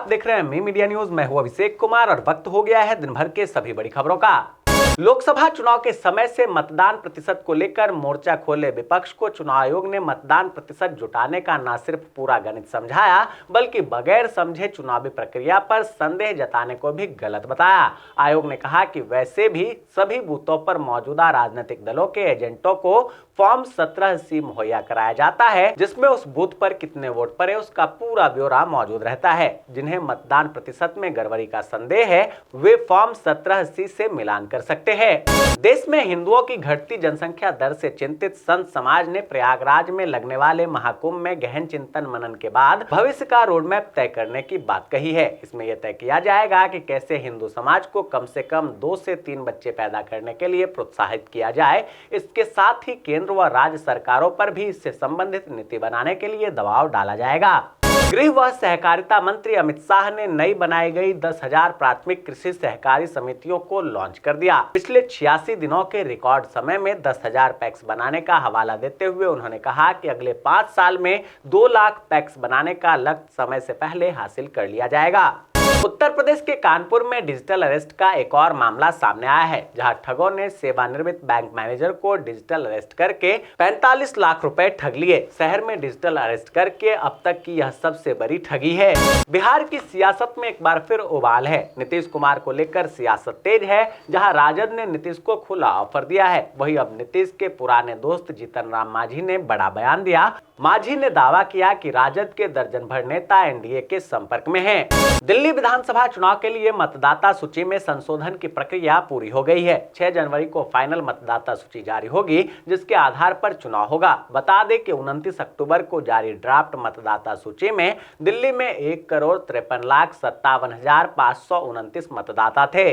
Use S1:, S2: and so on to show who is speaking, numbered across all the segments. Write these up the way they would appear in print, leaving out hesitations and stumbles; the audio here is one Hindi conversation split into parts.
S1: आप देख रहे हैं मी मीडिया न्यूज। मैं हूं अभिषेक कुमार और वक्त हो गया है दिन भर के सभी बड़ी खबरों का। लोकसभा चुनाव के समय से मतदान प्रतिशत को लेकर मोर्चा खोले विपक्ष को चुनाव आयोग ने मतदान प्रतिशत जुटाने का न सिर्फ पूरा गणित समझाया बल्कि बगैर समझे चुनावी प्रक्रिया पर संदेह जताने को भी गलत बताया। आयोग ने कहा कि वैसे भी सभी बूथों पर मौजूदा राजनीतिक दलों के एजेंटों को फॉर्म 17C मुहैया कराया जाता है, जिसमें उस बूथ पर कितने वोट पड़े उसका पूरा ब्यौरा मौजूद रहता है। जिन्हें मतदान प्रतिशत में गड़बड़ी का संदेह है वे फॉर्म 17C से मिलान कर सकते हैं। देश में हिंदुओं की घटती जनसंख्या दर से चिंतित संत समाज ने प्रयागराज में लगने वाले महाकुंभ में गहन चिंतन मनन के बाद भविष्य का रोडमैप तय करने की बात कही है। इसमें यह तय किया जाएगा कि कैसे हिंदू समाज को कम से कम 2 से 3 बच्चे पैदा करने के लिए प्रोत्साहित किया जाए। इसके साथ ही केंद्र व राज्य सरकारों पर भी इससे संबंधित नीति बनाने के लिए दबाव डाला जाएगा। गृह व सहकारिता मंत्री अमित शाह ने नई बनाई गई 10,000 प्राथमिक कृषि सहकारी समितियों को लॉन्च कर दिया। पिछले 86 दिनों के रिकॉर्ड समय में 10,000 पैक्स बनाने का हवाला देते हुए उन्होंने कहा कि अगले 5 साल में 2 लाख पैक्स बनाने का लक्ष्य समय से पहले हासिल कर लिया जाएगा। उत्तर प्रदेश के कानपुर में डिजिटल अरेस्ट का एक और मामला सामने आया है, जहां ठगों ने सेवानिवृत्त बैंक मैनेजर को डिजिटल अरेस्ट करके 45 लाख रुपए ठग लिए। शहर में डिजिटल अरेस्ट करके अब तक की यह सबसे बड़ी ठगी है। बिहार की सियासत में एक बार फिर उबाल है। नीतीश कुमार को लेकर सियासत तेज है। जहां राजद ने नीतीश को खुला ऑफर दिया है, वहीं अब नीतीश के पुराने दोस्त जीतन राम मांझी ने बड़ा बयान दिया। मांझी ने दावा किया कि राजद के दर्जन भर नेता एनडीए के संपर्क में हैं। दिल्ली विधानसभा चुनाव के लिए मतदाता सूची में संशोधन की प्रक्रिया पूरी हो गई है। 6 जनवरी को फाइनल मतदाता सूची जारी होगी, जिसके आधार पर चुनाव होगा। बता दें कि 29 अक्टूबर को जारी ड्राफ्ट मतदाता सूची में दिल्ली में 1,53,57,529 मतदाता थे।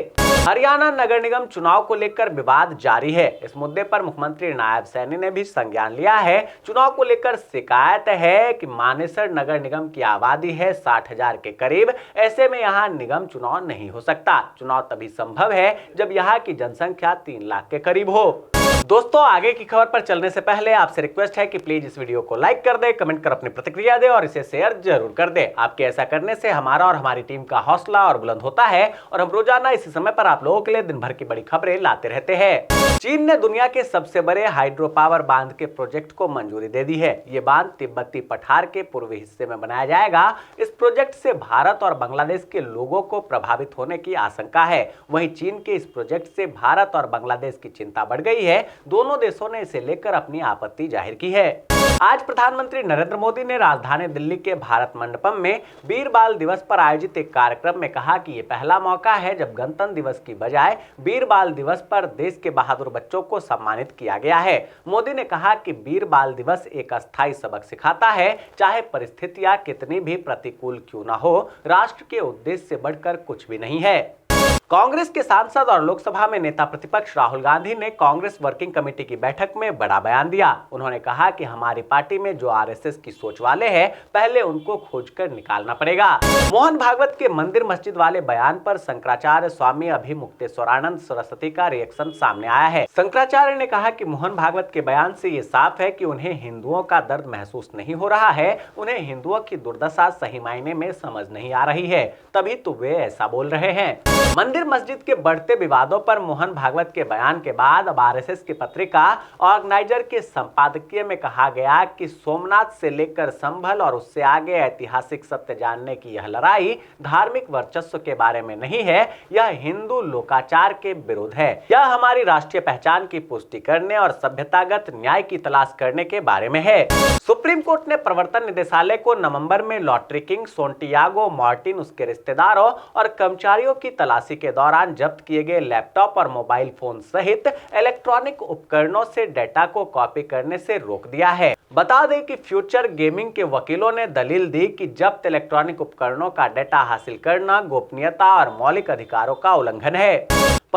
S1: हरियाणा नगर निगम चुनाव को लेकर विवाद जारी है। इस मुद्दे पर मुख्यमंत्री नायब सैनी ने भी संज्ञान लिया है। चुनाव को लेकर शिकायत है कि मानेसर नगर निगम की आबादी है 60,000 के करीब। ऐसे में यहाँ निगम चुनाव नहीं हो सकता। चुनाव तभी संभव है जब यहाँ की जनसंख्या 3 लाख के करीब हो। दोस्तों, आगे की खबर पर चलने से पहले आपसे रिक्वेस्ट है कि प्लीज इस वीडियो को लाइक कर दे, कमेंट कर अपनी प्रतिक्रिया दे और इसे शेयर जरूर कर दे। आपके ऐसा करने से हमारा और हमारी टीम का हौसला और बुलंद होता है और हम रोजाना इसी समय पर आप लोगों के लिए दिन भर की बड़ी खबरें लाते रहते हैं। चीन ने दुनिया के सबसे बड़े हाइड्रो पावर बांध के प्रोजेक्ट को मंजूरी दे दी है। ये बांध तिब्बती पठार के पूर्वी हिस्से में बनाया जाएगा। इस प्रोजेक्ट से भारत और बांग्लादेश के लोगों को प्रभावित होने की आशंका है। वहीं चीन के इस प्रोजेक्ट से भारत और बांग्लादेश की चिंता बढ़ गई है। दोनों देशों ने इसे लेकर अपनी आपत्ति जाहिर की है। आज प्रधानमंत्री नरेंद्र मोदी ने राजधानी दिल्ली के भारत मंडपम में वीर बाल दिवस पर आयोजित एक कार्यक्रम में कहा कि ये पहला मौका है जब गणतंत्र दिवस की बजाय वीर बाल दिवस पर देश के बहादुर बच्चों को सम्मानित किया गया है। मोदी ने कहा कि वीर बाल दिवस एक अस्थायी सबक सिखाता है, चाहे परिस्थितियां कितनी भी प्रतिकूल क्यों न हो, राष्ट्र के उद्देश्य से बढ़कर कुछ भी नहीं है। कांग्रेस के सांसद और लोकसभा में नेता प्रतिपक्ष राहुल गांधी ने कांग्रेस वर्किंग कमेटी की बैठक में बड़ा बयान दिया। उन्होंने कहा कि हमारी पार्टी में जो आरएसएस की सोच वाले हैं, पहले उनको खोजकर निकालना पड़ेगा। मोहन भागवत के मंदिर मस्जिद वाले बयान पर शंकराचार्य स्वामी अभिमुक्तेश्वरानंद सरस्वती का रिएक्शन सामने आया है। शंकराचार्य ने कहा कि मोहन भागवत के बयान से ये साफ है कि उन्हें हिंदुओं का दर्द महसूस नहीं हो रहा है। उन्हें हिंदुओं की दुर्दशा सही मायने में समझ नहीं आ रही है, तभी तो वे ऐसा बोल रहे हैं। मंदिर मस्जिद के बढ़ते विवादों पर मोहन भागवत के बयान के बाद अब आरएसएस की पत्रिका ऑर्गेनाइजर के संपादकीय में कहा गया कि सोमनाथ से लेकर संभल और उससे आगे ऐतिहासिक सत्य जानने की यह लड़ाई धार्मिक वर्चस्व के बारे में नहीं है, यह हिंदू लोकाचार के विरुद्ध है। यह हमारी राष्ट्रीय पहचान की पुष्टि करने और सभ्यतागत न्याय की तलाश करने के बारे में है। सुप्रीम कोर्ट ने प्रवर्तन निदेशालय को नवंबर में लॉटरी किंग सोंटियागो मार्टिन, उसके रिश्तेदारों और कर्मचारियों की तलाशी के दौरान जब्त किए गए लैपटॉप और मोबाइल फोन सहित इलेक्ट्रॉनिक उपकरणों से डेटा को कॉपी करने से रोक दिया है। बता दें कि फ्यूचर गेमिंग के वकीलों ने दलील दी कि जब्त इलेक्ट्रॉनिक उपकरणों का डेटा हासिल करना गोपनीयता और मौलिक अधिकारों का उल्लंघन है।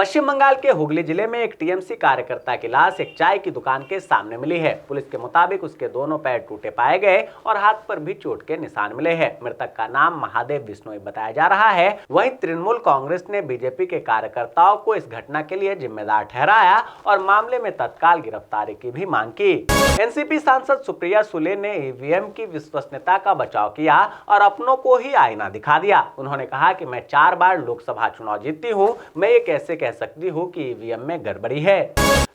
S1: पश्चिम बंगाल के हुगली जिले में एक टीएमसी कार्यकर्ता की लाश एक चाय की दुकान के सामने मिली है। पुलिस के मुताबिक उसके दोनों पैर टूटे पाए गए और हाथ पर भी चोट के निशान मिले हैं। मृतक का नाम महादेव बिश्नोई बताया जा रहा है। वहीं तृणमूल कांग्रेस ने बीजेपी के कार्यकर्ताओं को इस घटना के लिए जिम्मेदार ठहराया और मामले में तत्काल गिरफ्तारी की भी मांग की। एनसीपी सांसद सुप्रिया सुले ने ईवीएम की विश्वसनीयता का बचाव किया और अपनों को ही आईना दिखा दिया। उन्होंने कहा कि मैं 4 बार लोकसभा चुनाव जीती हूँ, मैं ये कैसे कह सकती हूँ कि ईवीएम में गड़बड़ी है।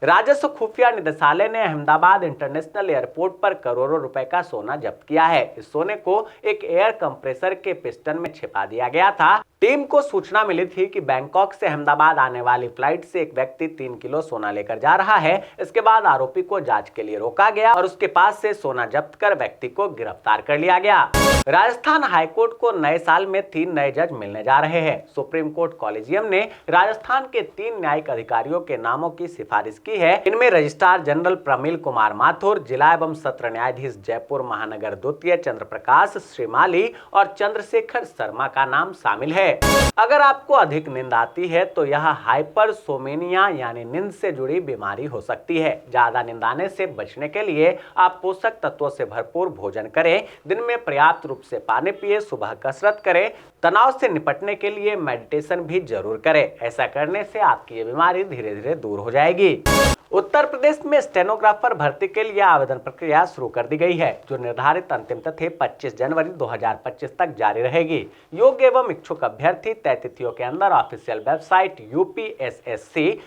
S1: राजस्व खुफिया निदेशालय ने अहमदाबाद इंटरनेशनल एयरपोर्ट पर करोड़ों रुपए का सोना जब्त किया है। इस सोने को एक एयर कंप्रेसर के पिस्टन में छिपा दिया गया था। टीम को सूचना मिली थी कि बैंकॉक से अहमदाबाद आने वाली फ्लाइट से एक व्यक्ति 3 किलो सोना लेकर जा रहा है। इसके बाद आरोपी को जांच के लिए रोका गया और उसके पास से सोना जब्त कर व्यक्ति को गिरफ्तार कर लिया गया। राजस्थान हाईकोर्ट को नए साल में 3 नए जज मिलने जा रहे हैं। सुप्रीम कोर्ट कॉलेजियम ने राजस्थान के 3 न्यायिक अधिकारियों के नामों की सिफारिश की है। इनमें रजिस्ट्रार जनरल प्रमिल कुमार माथुर, जिला एवं सत्र न्यायाधीश जयपुर महानगर द्वितीय चंद्रप्रकाश श्रीमाली और चंद्रशेखर शर्मा का नाम शामिल है। अगर आपको अधिक नींद आती है तो यह हाइपरसोमेनिया यानी नींद से जुड़ी बीमारी हो सकती है। ज्यादा नींद आने से बचने के लिए आप पोषक तत्वों से भरपूर भोजन करें, दिन में पर्याप्त रूप से पानी पिए, सुबह कसरत करें, तनाव से निपटने के लिए मेडिटेशन भी जरूर करें। ऐसा करने से आपकी ये बीमारी धीरे धीरे दूर हो जाएगी। उत्तर प्रदेश में स्टेनोग्राफर भर्ती के लिए आवेदन प्रक्रिया शुरू कर दी गई है, जो निर्धारित अंतिम तिथि 25 जनवरी 2025 तक जारी रहेगी। योग्य एवं इच्छुक अभ्यर्थी तय तिथियों के अंदर ऑफिशियल वेबसाइट upssc.gov.in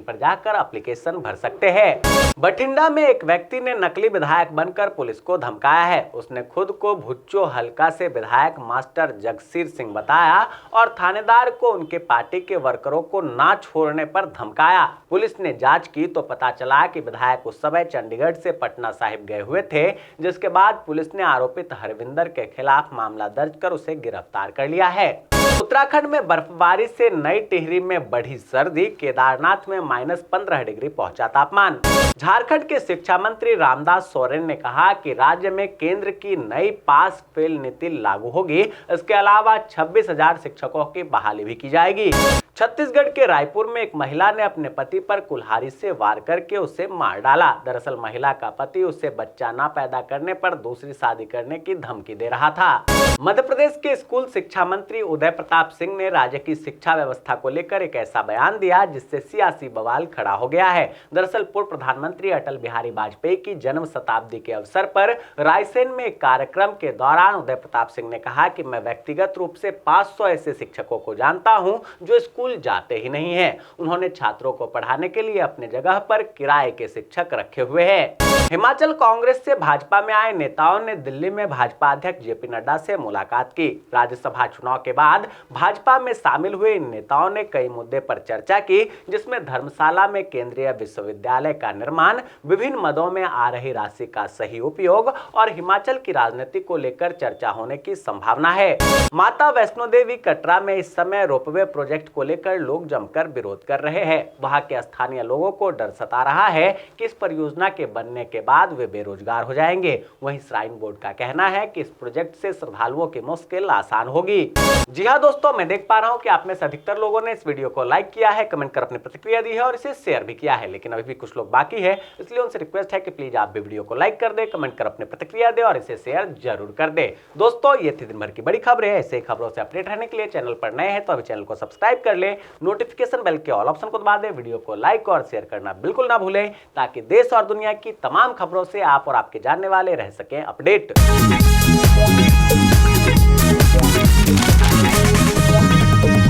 S1: पर जाकर एप्लीकेशन भर सकते हैं। बठिंडा में एक व्यक्ति ने नकली विधायक बनकर पुलिस को धमकाया है। उसने खुद को भुच्चो हल्का से विधायक मास्टर जगसीर सिंह बताया और थानेदार को उनके पार्टी के वर्करों को ना छोड़ने पर धमकाया। पुलिस ने जांच की तो पता चला कि विधायक उस समय चंडीगढ़ से पटना साहिब गए हुए थे, जिसके बाद पुलिस ने आरोपित हरविंदर के खिलाफ मामला दर्ज कर उसे गिरफ्तार कर लिया है। उत्तराखंड में बर्फबारी से नई टिहरी में बढ़ी सर्दी, केदारनाथ में -15 डिग्री पहुंचा तापमान। झारखंड के शिक्षा मंत्री रामदास सोरेन ने कहा कि राज्य में केंद्र की नई पास फेल नीति लागू होगी। इसके अलावा 26,000 शिक्षकों की बहाली भी की जाएगी। छत्तीसगढ़ के रायपुर में एक महिला ने अपने पति पर कुल्हाड़ी से वार करके उसे मार डाला। दरअसल महिला का पति उसे बच्चा ना पैदा करने पर दूसरी शादी करने की धमकी दे रहा था। मध्य प्रदेश के स्कूल शिक्षा मंत्री उदय प्रताप सिंह ने राज्य की शिक्षा व्यवस्था को लेकर एक ऐसा बयान दिया जिससे सियासी बवाल खड़ा हो गया है। दरअसल पूर्व प्रधानमंत्री अटल बिहारी वाजपेयी की जन्म शताब्दी के अवसर पर रायसेन में एक कार्यक्रम के दौरान उदय प्रताप सिंह ने कहा कि मैं व्यक्तिगत रूप से 500 ऐसे शिक्षकों को जानता हूं जो स्कूल जाते ही नहीं है। उन्होंने छात्रों को पढ़ाने के लिए अपने जगह पर किराए के शिक्षक रखे हुए हैं। हिमाचल कांग्रेस से भाजपा में आए नेताओं ने दिल्ली में भाजपा अध्यक्ष जेपी नड्डा से मुलाकात की। राज्यसभा चुनाव के बाद भाजपा में शामिल हुए इन नेताओं ने कई मुद्दे पर चर्चा की, जिसमें धर्मशाला में केंद्रीय विश्वविद्यालय का निर्माण, विभिन्न मदों में आ रही राशि का सही उपयोग और हिमाचल की राजनीति को लेकर चर्चा होने की संभावना है। माता वैष्णो देवी कटरा में इस समय रोपवे प्रोजेक्ट को लेकर लोग जमकर विरोध कर रहे हैं। वहां के स्थानीय लोगों को डर सता रहा है कि इस परियोजना के बनने के बाद वे बेरोजगार हो जाएंगे। वहीं श्राइन बोर्ड का कहना है कि इस प्रोजेक्ट से श्रद्धालुओं की मुश्किल आसान होगी। जी हाँ दोस्तों, मैं देख पा रहा हूँ कि आप में से अधिकतर लोगों ने इस वीडियो को लाइक किया है, कमेंट कर अपनी प्रतिक्रिया दी है और इसे शेयर भी किया है, लेकिन अभी भी कुछ लोग बाकी है, इसलिए उनसे रिक्वेस्ट है कि प्लीज आप भी वीडियो को लाइक कर दे, कमेंट कर अपनी प्रतिक्रिया दे और इसे शेयर जरूर कर दे। दोस्तों, ये थी दिन भर की बड़ी खबरें। ऐसे ही खबरों से अपडेट रहने के लिए चैनल पर नए हैं तो अभी चैनल को सब्सक्राइब कर ले, नोटिफिकेशन बेल के ऑल ऑप्शन को दबा दे, वीडियो को लाइक और शेयर करना बिल्कुल ना भूलें, ताकि देश और दुनिया की तमाम खबरों से आप और आपके जानने वाले रह सकें अपडेट।